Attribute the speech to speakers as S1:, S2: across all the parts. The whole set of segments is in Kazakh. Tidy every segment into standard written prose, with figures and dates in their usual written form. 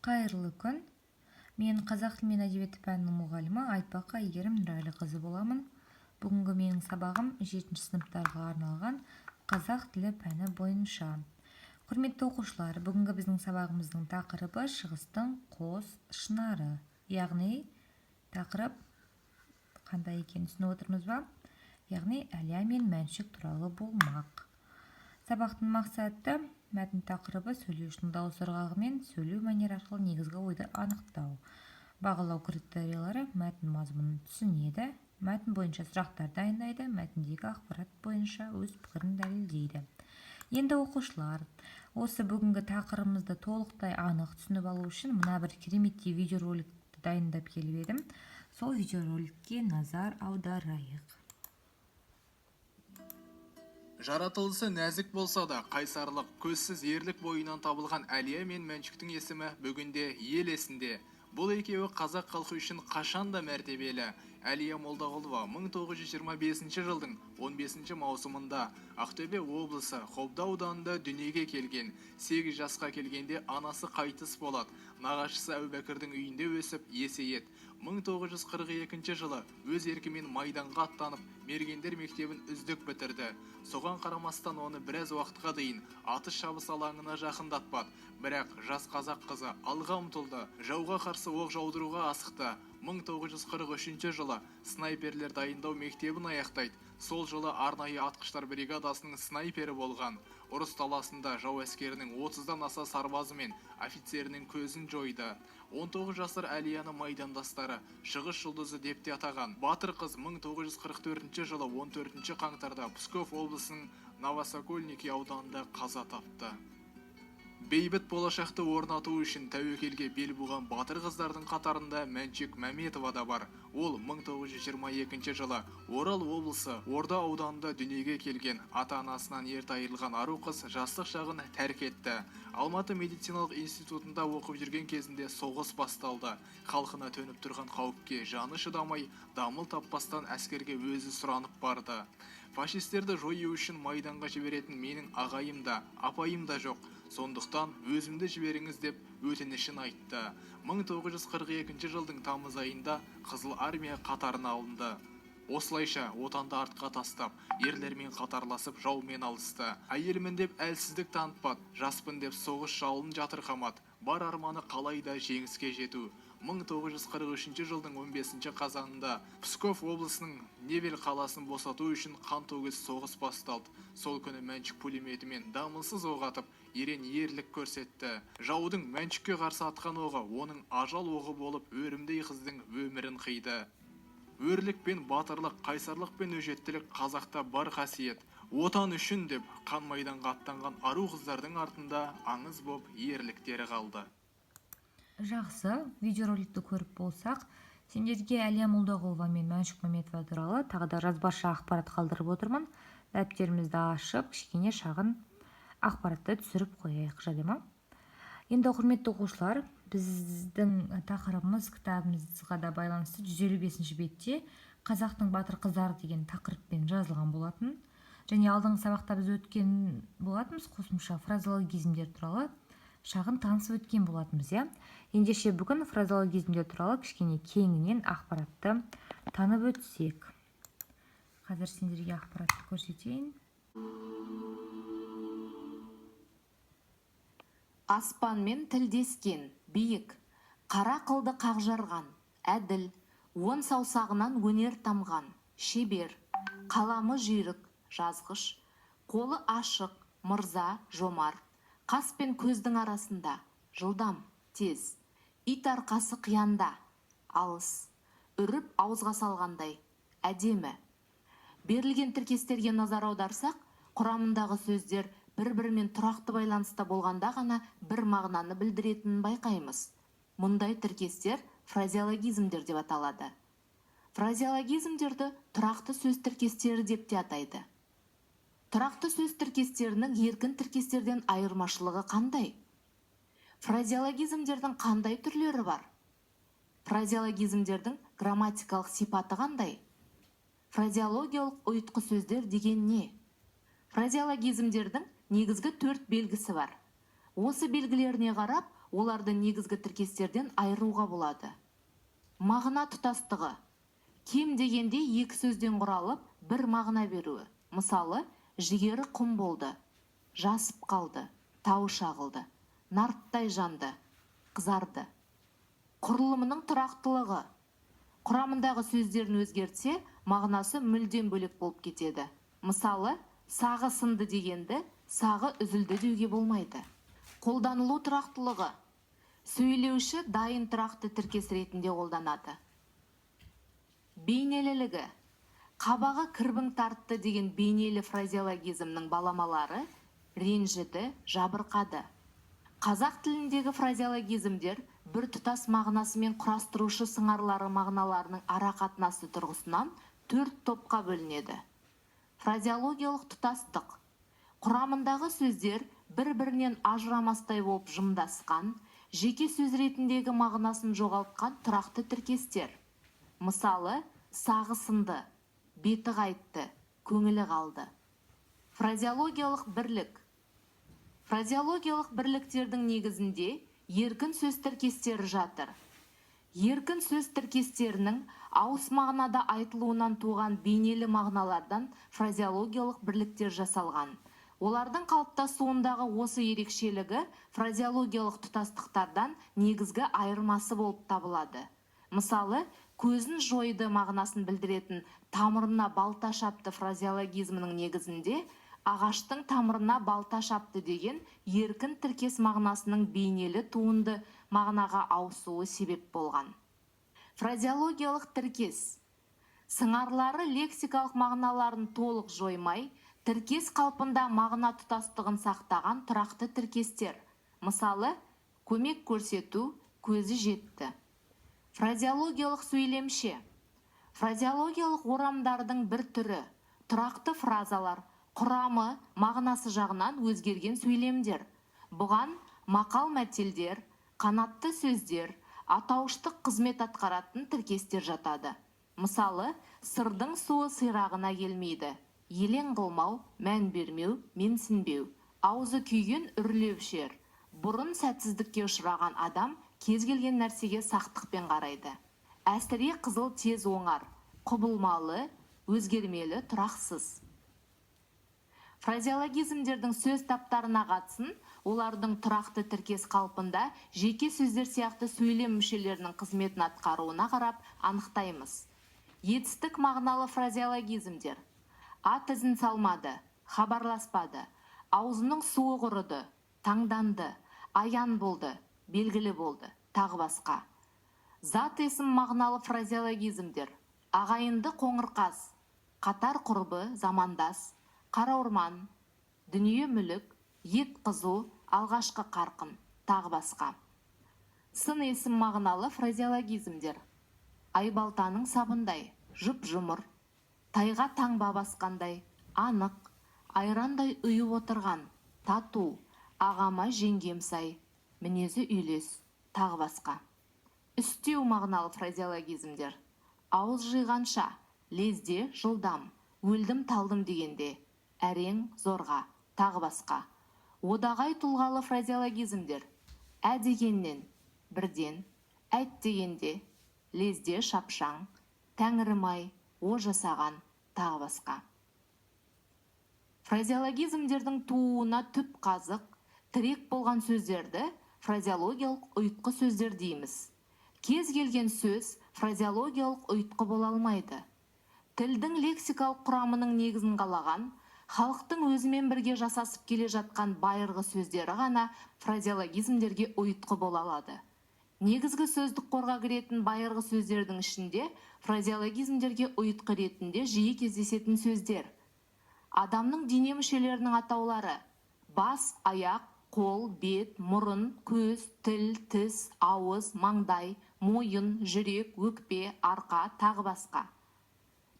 S1: Қайырлы күн. Мен қазақ тілі мен әдебиеті пәнінің мұғалімі Айтбаққа Әйгерім Нұрәліқызы боламын. Бүгінгі менің сабағым 7-ші сыныптарға арналған қазақ тілі пәні бойынша. Құрметті оқушылар, бүгінгі біздің сабағымыздың тақырыбы шығыстың қос шынары. Яғни тақырып қандай екенін түсініп отырмыз ба? Яғни Әлия мен Мәншүк туралы болмақ. Сабақтың мақсаты мәтін тақырыбы сөйлеушінің дауыс ырғағы мен сөйлеу мәнері арқылы негізгі ойды анықтау. Бағалау критериялары мәтін мазмұнын түсінеді, мәтін бойынша сұрақтар дайындайды, мәтіндегі ақпарат бойынша өз пікірін дәлелдейді. Енді оқушылар, осы бүгінгі тақырыбымызды толықтай анық түсініп алу үшін мына бір кереметтей видеороликті дайындап келіп едім. Сол видеороликке назар аударайық.
S2: Жаратылысы нәзік болса да, қайсарлық, көзсіз ерлік бойынан табылған Әлия мен Мәншүктің есімі бүгінде ел есінде. Бұл екеуі қазақ халқы үшін қашанда мәртебелі. Әлия Молдағұлова 1925 жылдың 15 маусымында Ақтөбе облысы Қобда ауданында дүниеге келген. 8 жасқа келгенде анасы қайтыс болады. Нағашысы Әубәкірдің үйінде өсіп есейеді. 1942 жылы өз еркімен майданға аттанып, мергендер мектебін үздік бітірді. Соған қарамастан оны біраз уақытқа дейін атыс шабыс алаңына жақындатпады. Бірақ жас қазақ қызы алға ұмтылды, жауға қарсы оқ жаудыруға асықты. 1943 жылы снайперлер дайындау мектебін аяқтайды. Сол жылы арнайы атқыштар бригадасының снайпері болған. Ұрыс таласында жау әскерінің 30-дан аса сарбазы мен офицерінің көзін жойды. 19 жасар Әлияны майдандастары шығыс жұлдызы деп те атаған. Батыр қыз 1944 жылы 14 қаңтарда Псков облысының Новосокольники ауданында қаза тапты. Бейбіт болашақты орнату үшін тәуекелге бел буған батыр қыздардың қатарында Мәншүк Мәметова да бар. Ол 1922 жылы Орал облысы Орда ауданында дүниеге келген. Ата-анасынан ерте айырылған ару қыз жастық шағын тәрк етті. Алматы медициналық институтында оқып жүрген кезінде соғыс басталды. Халқына төніп тұрған қауіпке жаны шыдамай, дамыл таппастан әскерге өзі сұранып барды. Фашистерді жою үшін майданға жіберетін менің ағайым да, апайым да жоқ. Сондықтан өзімді жіберіңіз деп өтінішін айтты. 1942 жылдың тамыз айында Қызыл армия қатарына алынды. Осылайша отанды артқа тастап, ерлермен қатарласып жаумен алысты. Әйелмін деп әлсіздік танытпады, жаспын деп соғыс жалын жатырқамады. Бар арманы қалайда жеңіске жету. 1943 жылдың 15 қазанында Псков облысының Невель қаласын босату үшін қантөгіс соғыс басталды. Сол күні Мәншүк пулеметімен дамылсыз оқ атып, ерен ерлік көрсетті. Жаудың Мәншүкке қарсы атқан оғы оның ажал оғы болып, өрімдей қыздың өмірін қиды. Өрлік пен батырлық, қайсарлық пен өжеттілік қазақта бар қасиет. Отан үшін деп қан майданға аттанған ару қыздардың артында аңыз боп ерліктері қалды.
S1: Жақсы, видеороликті көріп болсақ, сендерге Әлия Молдағұлова мен Мәншүк Мәметова туралы тағы да жазбаша ақпарат қалдырып отырмын. Дәптерімізді ашып, кішкене шағын ақпаратты түсіріп қояйық, жады ма? Енді құрметті оқушылар, біздің тақырыбымыз кітабымызға да байланысты 155 бетте қазақтың батыр қыздары деген тақырыппен жазылған болатын. Және алдыңғы сабақта біз өткен болатынбыз, қосымша фразеологизмдер туралы шағын танысып өткен болатынбыз, иә? Ендеше бүгін фразеологизмдер туралы кішкене кеңінен ақпаратты танып өтсек. Қазір сендерге ақпаратты көрсетейін.
S3: Аспанмен тілдескен, биік, қара қылды қақжарған, әділ, он саусағынан өнер тамған, шебер, қаламы жүйрік, жазғыш, қолы ашық, мырза, жомарт, қас пен көздің арасында, жылдам, тез, ит арқасы қиянда, алыс, үріп ауызға салғандай, әдемі. Берілген тіркестерге назар аударсақ, құрамындағы сөздер бір-бірімен тұрақты байланыста болғанда ғана бір мағынаны білдіретінін байқаймыз. Мұндай тіркестер фразеологизмдер деп аталады. Фразеологизмдерді тұрақты сөз тіркестері деп те атайды. Тұрақты сөз тіркестерінің еркін тіркестерден айырмашылығы қандай? Фразеологизмдердің қандай түрлері бар? Фразеологизмдердің грамматикалық сипаты қандай? Фразеологиялық ұйытқы сөздер деген не? Фразеологизмдердің негізгі 4 белгісі бар. Осы белгілеріне қарап, оларды негізгі тіркестерден айыруға болады. Мағына тұтастығы. Кем дегенде екі сөзден құралып, бір мағына беруі. Мысалы, жігері құм болды, жасып қалды, тау шағылды, нарттай жанды, қызарды. Құрылымының тұрақтылығы. Құрамындағы сөздерін өзгертсе, мағынасы мүлдем бөлек болып кетеді. Мысалы, сағы сынды дегенді сағы үзілді деуге болмайды. Қолданылу тұрақтылығы. Сөйлеуші дайын тұрақты тіркес ретінде қолданады. Бейнелілігі. Қабағы кірбің тартты деген бейнелі фразеологизмнің баламалары ренжіді, жабырқады. Қазақ тіліндегі фразеологизмдер бір тұтас мағынасымен құрастырушы сыңарлары мағыналарының ара қатынасы тұрғысынан 4 топқа бөлінеді. Фразеологиялық тұтастық. Құрамындағы сөздер бір-бірінен ажырамастай болып жымдасқан, жеке сөз ретіндегі мағынасын жоғалтқан тұрақты тіркестер. Мысалы, сағы сынды, беті қайтты, көңілі қалды. Фразеологиялық бірлік. Фразеологиялық бірліктердің негізінде еркін сөз тіркестері жатыр. Еркін сөз тіркестерінің ауыс мағынада айтылуынан туған бейнелі мағыналардан фразеологиялық бірліктер жасалған. Олардың қалыптасуындағы осы ерекшелігі фразеологиялық тұтастықтардан негізгі айырмасы болып табылады. Мысалы, көзін жойды мағынасын білдіретін тамырына балта шапты фразеологизмінің негізінде ағаштың тамырына балта шапты деген еркін тіркес мағынасының бейнелі туынды мағынаға ауысуы себеп болған. Фразеологиялық тіркес. Сыңарлары лексикалық мағыналарын толық жоймай, тіркес қалпында мағына тұтастығын сақтаған тұрақты тіркестер. Мысалы, көмек көрсету, көзі жетті. Фразеологиялық сөйлемше. Фразеологиялық орамдардың бір түрі, тұрақты фразалар, құрамы, мағынасы жағынан өзгерген сөйлемдер. Бұған мақал мәтелдер, қанатты сөздер, атауыштық қызмет атқаратын тіркестер жатады. Мысалы, сырдың суы сирағына келмейді. Елең қылмау, мән бермеу, менсінбеу. Аузы күйген үрлеушер. Бұрын сәтсіздікке ұшыраған адам кез келген нәрсеге сақтықпен қарайды. Әсіре қызыл тез оңар, құбылмалы, өзгермелі, тұрақсыз. Фразеологизмдердің сөз таптарына қатысын, олардың тұрақты тіркес қалпында жеке сөздер сияқты сөйлем мүшелерінің қызметін атқаруына қарап анықтаймыз. Етістік мағыналы фразеологизмдер. Ат ізін салмады, хабарласпады, аузының суы құрыды, таңданды, аян болды, белгілі болды, тағы басқа. Зат есім мағыналы фразеологизмдер. Ағайынды қоңырқас, қатар құрбы, замандас, қара орман, дүние мүлік, ет қызу, алғашқы қарқын, тағы басқа. Сын есім мағыналы фразеологизмдер. Айбалтаның сабындай, жұп-жұмыр, тайға таңба басқандай, анық, айрандай ұйып отырған, тату, ағама жеңгем сай, мінезі үйлес, тағы басқа. Үстеу мағыналы фразеологизмдер. Ауыз жиғанша, лезде, жылдам, өлдім талдым дегенде, әрең, зорға, тағы басқа. Одағай тұлғалы фразеологизмдер. Ә дегеннен, бірден, әйт дегенде, лезде, шапшаң, тәңірімай, о жасаған, тағы басқа. Фразеологизмдердің тууына түп қазық, тірек болған сөздерді фразеологиялық ұйытқы сөздер дейміз. Кез келген сөз фразеологиялық ұйытқы бола алмайды. Тілдің лексикалық құрамының негізін қалаған, халықтың өзімен бірге жасасып келе жатқан байырғы сөздері ғана фразеологизмдерге ұйытқы бола алады. Негізгі сөздік қорға кіретін байырғы сөздердің ішінде фразеологизмдерге ұйытқы ретінде жиі кездесетін сөздер. Адамның дене мүшелерінің атаулары: бас, аяқ, қол, бет, мұрын, көз, тіл, тіс, ауыз, маңдай, мойын, жүрек, өкпе, арқа, тағы басқа.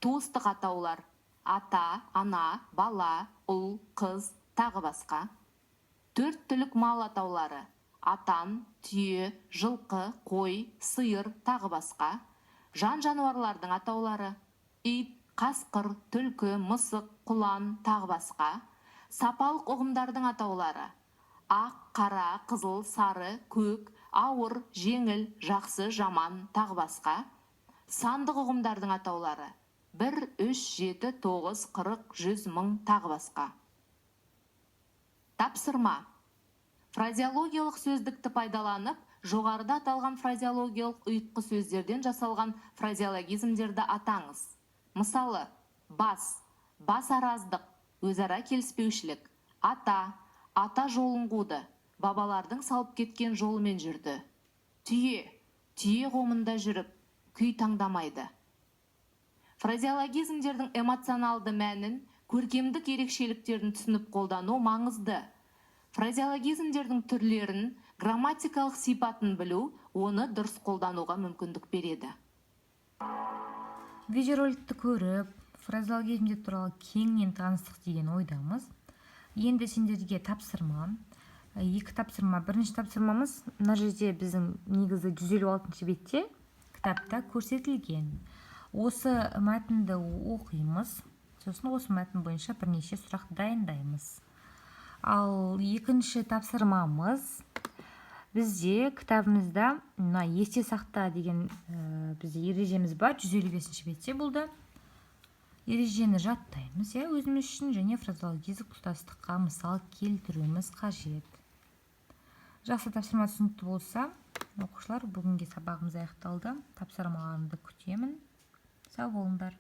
S3: Туыстық атаулар: ата, ана, бала, ұл, қыз, тағы басқа. Төрт түлік мал атаулары: атан, түйе, жылқы, қой, сиыр, тағы басқа. Жан жануарлардың атаулары: ит, қасқыр, түлкі, мысық, құлан, тағы басқа. Сапалық ұғымдардың атаулары: ақ, қара, қызыл, сары, көк, ауыр, жеңіл, жақсы, жаман, тағы басқа. Сандық ұғымдардың атаулары 1, 3, 7, 9, 40, 100, 1000, тағы басқа. Тапсырма. Фразеологиялық сөздікті пайдаланып, жоғарыда аталған фразеологиялық ұйытқы сөздерден жасалған фразеологизмдерді атаңыз. Мысалы, бас араздық, өзара келіспеушілік, ата жолын қуды, бабалардың салып кеткен жолымен жүрді. Түйе қомында жүріп, күй таңдамайды. Фразеологизмдердің эмоционалды мәнін, көркемдік ерекшеліктерін түсініп қолдану маңызды. Фразеологизмдердің түрлерін, грамматикалық сипатын білу, оны дұрыс қолдануға мүмкіндік береді.
S1: Видеороликті көріп, фразеологизмдер туралы кеңінен таныстық деген ойдамыз. Енді сендерге тапсырма. Екі тапсырма. Бірінші тапсырмамыз мына жерде біздің негізі 156 бетте кітапта көрсетілген. Осы мәтінді оқимыз, сосын осы мәтін бойынша бірнеше сұрақ дайындаймыз. Ал екінші тапсырмамыз бізде кітабымызда мына есте сақта деген бізде ережеміз бар, 155 бетте болды. Ережені жаттаймыз, өзіміз үшін, және фразеологиздік тұтастыққа мысал келтіруіміз қажет. Жақсы, тапсырма түсінікті болса, оқушылар, бүгінгі сабағымыз аяқталды. Тапсырмаларыңды күтемін. Сау болыңдар.